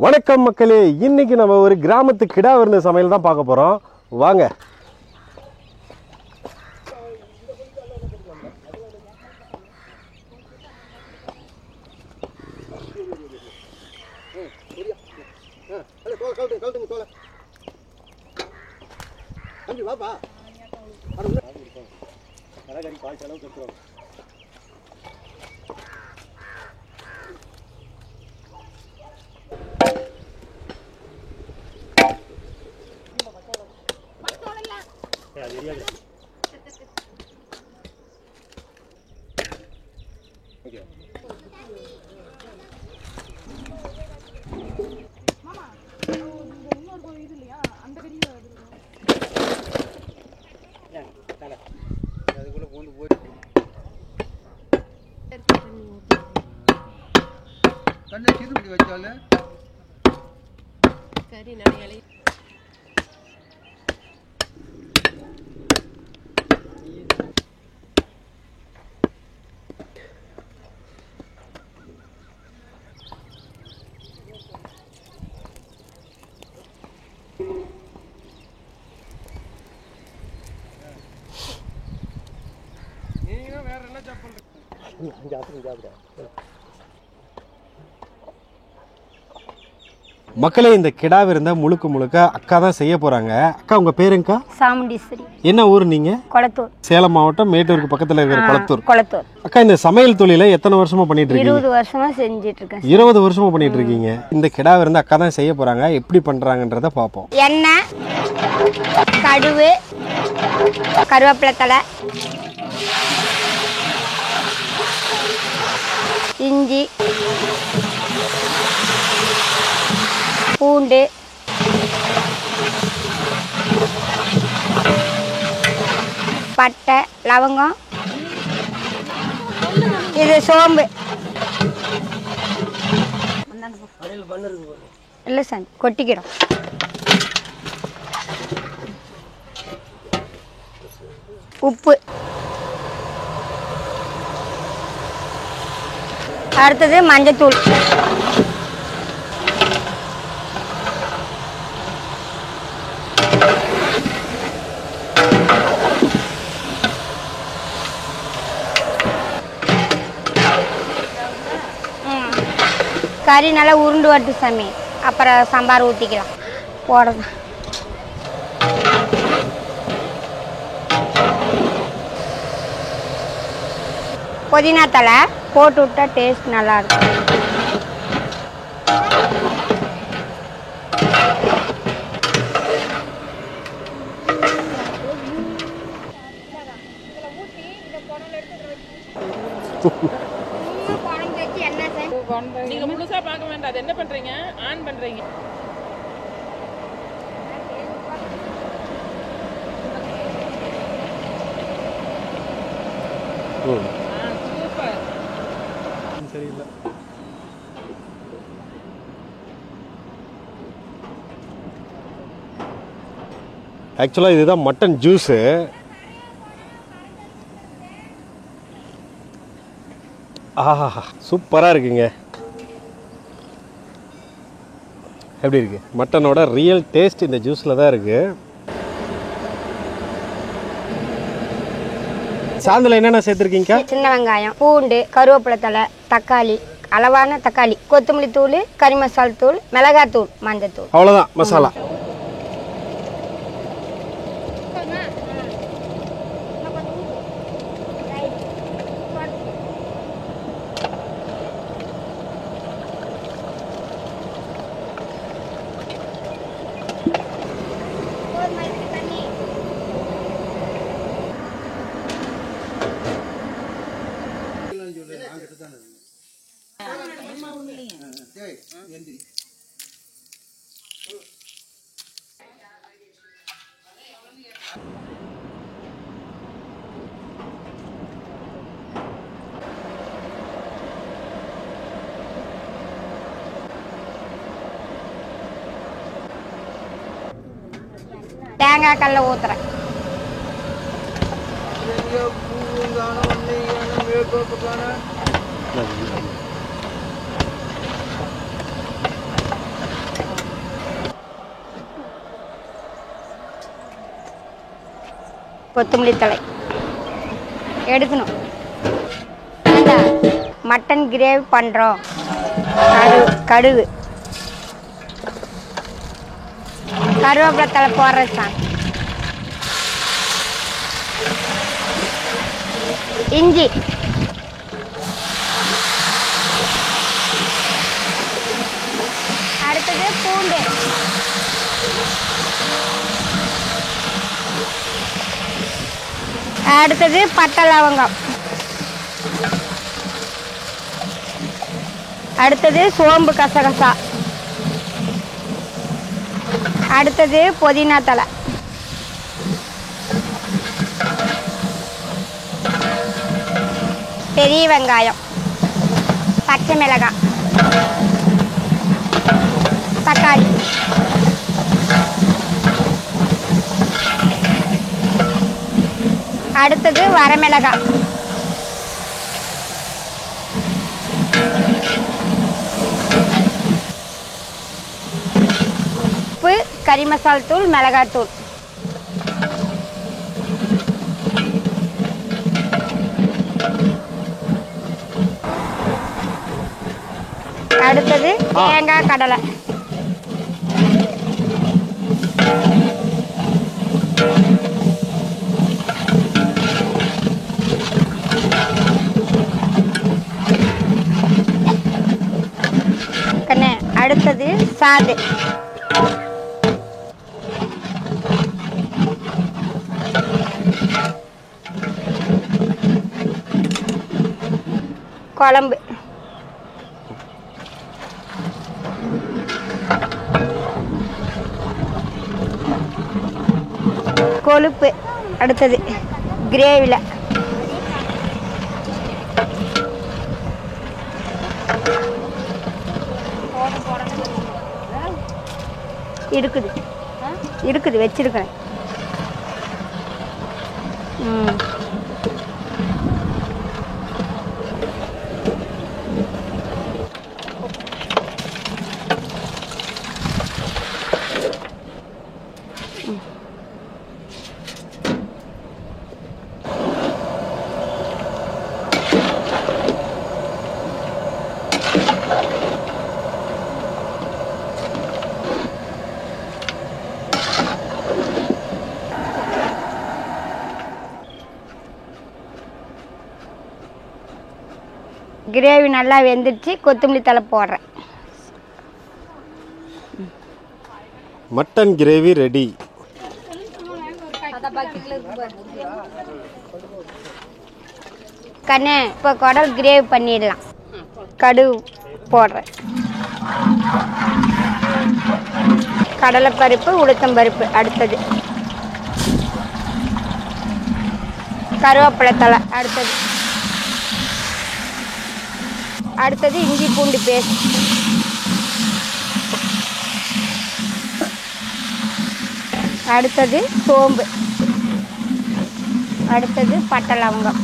வணக்கம் மக்களே, இன்னைக்கு நம்ம ஒரு கிராமத்து கிடா விருந்து சமையல் தான் பார்க்க போறோம். வாங்க. கறி நிறைய நீங்க வேற என்ன சாப்பிடுறீங்க? மக்களே, இந்த கிடா விருந்த முழுக்க அக்கா தான் செய்ய போறாங்க. அக்கா, உங்க பேருங்கக்கா? சாமுண்டீஸ்வரி. என்ன ஊர் நீங்க? கொளத்தூர். சேலம் மாவட்டம் மேட்டூருக்கு பக்கத்துல இருக்கிற கொளத்தூர். அக்கா, இந்த சமையல் தொழிலை எத்தனை வருஷமா பண்ணிட்டு இருக்கீங்க? 20 வருஷமா செஞ்சிட்டு இருக்கேன். 20 வருஷமா பண்ணிட்டு இருக்கீங்க. இந்த கிடா விருந்து அக்கா தான் செய்ய போறாங்க. எப்படி பண்றாங்கன்றத பாப்போம். எண்ணெய், கடுகு, கருவேப்பிலை தழை, இஞ்சி, பூண்டு, பட்டை, லவங்கம், இது சோம்பு. இல்லை சார், கொட்டிக்கிறோம். உப்பு, அடுத்தது மஞ்சத்தூள், கறி நல்லா உருண்டு வரட்டு சாமி. அப்புறம் சாம்பார் ஊற்றிக்கலாம். போடுறது புதினா தழை போட்டு விட்டா டேஸ்ட் நல்லா இருக்கும். நீங்க முழுசா பார்க்க வேண்டாம். அது என்ன பண்றீங்க? ஆன் பண்றீங்க. சூப்பர். சரியில்லை. ஆக்சுவலாக இதுதான் மட்டன் ஜூஸு. ஆஹா, சூப்பராக இருக்குங்க. எப்படி இருக்கு? மட்டனோட ரியல் டேஸ்ட் இந்த ஜூஸில் தான் இருக்கு. சாந்தில் என்னென்ன சேர்த்துருக்கீங்க? சின்ன வெங்காயம், பூண்டு, கருவேப்பிலை தழை, தக்காளி, அளவான தக்காளி, கொத்தமல்லி தூள், கறி மசால் தூள், மிளகாய் தூள், மஞ்சள் தூள். அவ்வளோதான் மசாலா. தேங்காய் கல்ல ஊத்துறேன். கொத்தமல்லி தழை எடுக்கணும். மட்டன் கிரேவி பண்ணுறோம். கடுகு கருவேப்பிலை தழை போடுறது தான். இஞ்சி அடுத்தது பூண்டு அடுத்தது பட்டை லவங்கம் அடுத்தது சோம்பு கசகசா அடுத்தது புதினா தழை பெரிய வெங்காயம் பச்சை மிளகாய் தக்காளி அடுத்தது வரமிளகாய் உப்பு கறி மசால் தூள் மிளகாய் தூள் அடுத்தது தேங்காய் கடலை அடுத்தது சாது குழம்பு கொழுப்பு அடுத்தது கிரேவியில் இருக்குது வச்சிருக்கிறேன். கிரேவி நல்லா வெந்துடுச்சு. கொத்தமல்லி தழை போடுறேன். Mutton gravy ready. கண்ணே இப்போ குடல் கிரேவி பண்ணிடலாம். கடுகு போடுறேன். கடலைப்பருப்பு உளுத்தம்பருப்பு அடுத்தது கருவேப்பிலை தழை அடுத்தது இஞ்சி பூண்டு பேஸ்ட் அடுத்தது சோம்பு அடுத்தது பட்டை லவங்கம்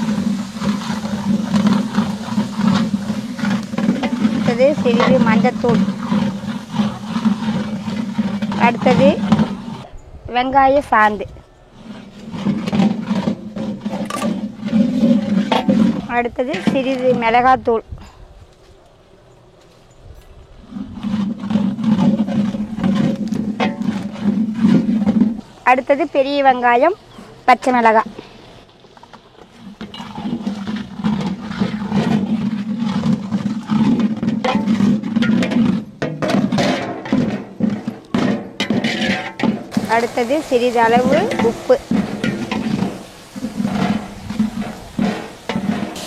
அடுத்தது சிறிது மஞ்சத்தூள் அடுத்தது வெங்காய சாந்து அடுத்தது சிறிது மிளகாத்தூள் அடுத்தது பெரிய வெங்காயம் பச்சை மிளகாய் அடுத்தது சிறிதளவு உப்பு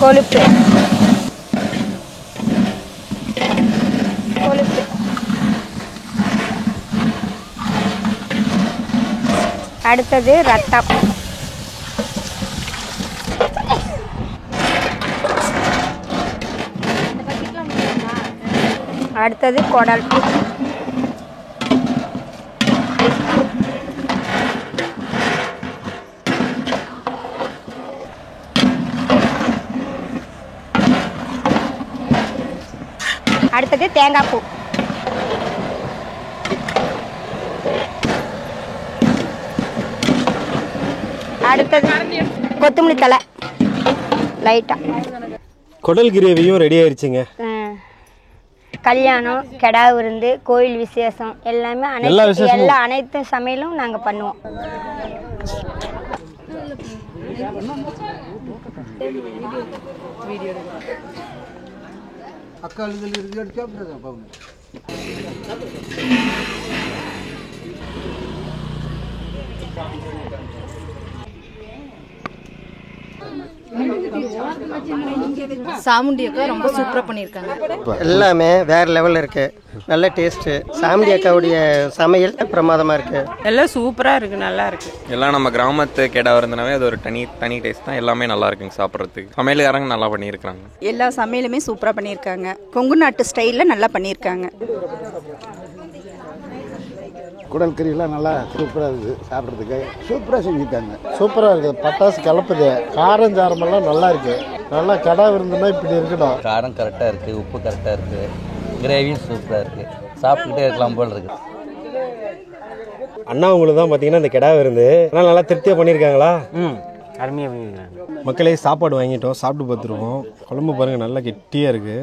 கொழுப்பு அடுத்தது ரத்தம் அடுத்தது குடல் அடுத்தது தேங்காய் பூ அடுத்தது கொத்தமல்லி தலை லைட்டாக. குடல் கிரேவியும் ரெடி ஆயிடுச்சுங்க. கல்யாணம், கெடா விருந்து, கோயில் விசேஷம் எல்லாமே அனைத்து சமையலும் நாங்கள் பண்ணுவோம். சாமுண்டி அக்கா ரொம்ப சூப்பராக பண்ணியிருக்காங்க. எல்லாமே வேற லெவலில் இருக்கு. நல்ல டேஸ்ட்டு. சாமுண்டி அக்காவுடைய சமையல் பிரமாதமாக இருக்கு. எல்லாம் சூப்பராக இருக்கு, நல்லா இருக்கு. எல்லாம் நம்ம கிராமத்து கேடா இருந்தனாவே அது ஒரு தனி டேஸ்ட் தான். எல்லாமே நல்லா இருக்குங்க சாப்பிட்றதுக்கு. சமையல்காரங்க நல்லா பண்ணியிருக்காங்க. எல்லா சமையலுமே சூப்பராக பண்ணியிருக்காங்க. கொங்கு நாட்டு ஸ்டைலில் நல்லா பண்ணியிருக்காங்க. குடல் கறியெல்லாம் நல்லா சூப்பராக இருக்குது. சாப்பிட்றதுக்கு சூப்பராக செஞ்சுட்டாங்க. சூப்பராக இருக்குது. பட்டாசு கலப்புது. காரம் சாரமெல்லாம் நல்லா இருக்குது. நல்லா கடை விருந்துன்னா இப்படி இருக்கணும். காரம் கரெக்டாக இருக்குது, உப்பு கரெக்டாக இருக்குது, கிரேவியும் சூப்பராக இருக்குது. சாப்பிட்டுக்கிட்டே இருக்கலாம் போல் இருக்குது. அண்ணா உங்களுக்கு தான் பார்த்தீங்கன்னா இந்த கிடா விருந்து ஆனால் நல்லா திருப்தியாக பண்ணியிருக்காங்களா? அருமையாக பண்ணியிருக்காங்க. மக்களே சாப்பாடு வாங்கிட்டோம், சாப்பிட்டு பார்த்துருவோம். குழம்பு பாருங்கள் நல்லா கெட்டியாக இருக்குது.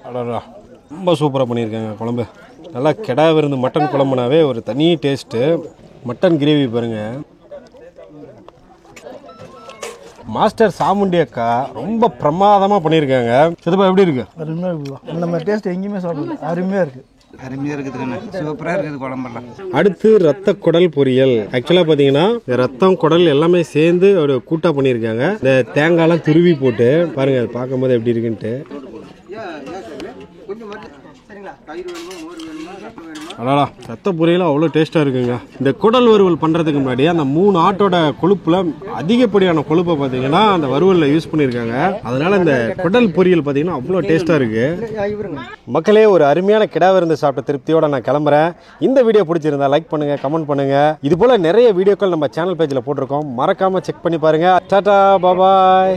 அடடா, ரொம்ப சூப்பராக பண்ணியிருக்காங்க குழம்பு. நல்லா கிடா விருந்து மட்டன் குழம்புனாவே ஒரு தனி டேஸ்ட்டு. மட்டன் கிரேவி பாருங்கள். மாஸ்டர் சாமுண்டி அக்கா ரொம்ப பிரமாதமாக பண்ணியிருக்காங்க. சிதப்பா எப்படி இருக்கு? அருமையாக இருக்குதா? இந்த மாதிரி டேஸ்ட் எங்கேயுமே சாப்பிடல. அருமையாக இருக்குது. அருமையாக இருக்குதுண்ணா. சூப்பராக இருக்குது குழம்பெல்லாம். அடுத்து ரத்த குடல் பொரியல். ஆக்சுவலாக பார்த்தீங்கன்னா ரத்தம் குடல் எல்லாமே சேர்ந்து ஒரு கூட்டாக பண்ணியிருக்காங்க. இந்த தேங்காய்லாம் துருவி போட்டு பாருங்க, அது பார்க்கும்போது எப்படி இருக்குன்ட்டு. அடாடா, ரத்த பொரியலும் அவ்வளோ டேஸ்ட்டாக இருக்குங்க. இந்த குடல் வறுவல் பண்ணுறதுக்கு முன்னாடி அந்த 3 ஆட்டோட கொழுப்பில் அதிகப்படியான கொழுப்பை பார்த்தீங்கன்னா அந்த வறுவலில் யூஸ் பண்ணியிருக்காங்க. அதனால இந்த குடல் பொரியல் பார்த்தீங்கன்னா அவ்வளோ டேஸ்ட்டாக இருக்கு. மக்களே, ஒரு அருமையான கிடா விருந்து சாப்பிட்ட திருப்தியோட நான் கிளம்புறேன். இந்த வீடியோ பிடிச்சிருந்தா லைக் பண்ணுங்க, கமெண்ட் பண்ணுங்க. இது போல நிறைய வீடியோக்கள் நம்ம சேனல் பேஜில் போட்டிருக்கோம். மறக்காம செக் பண்ணி பாருங்க. டாடா, பாய்.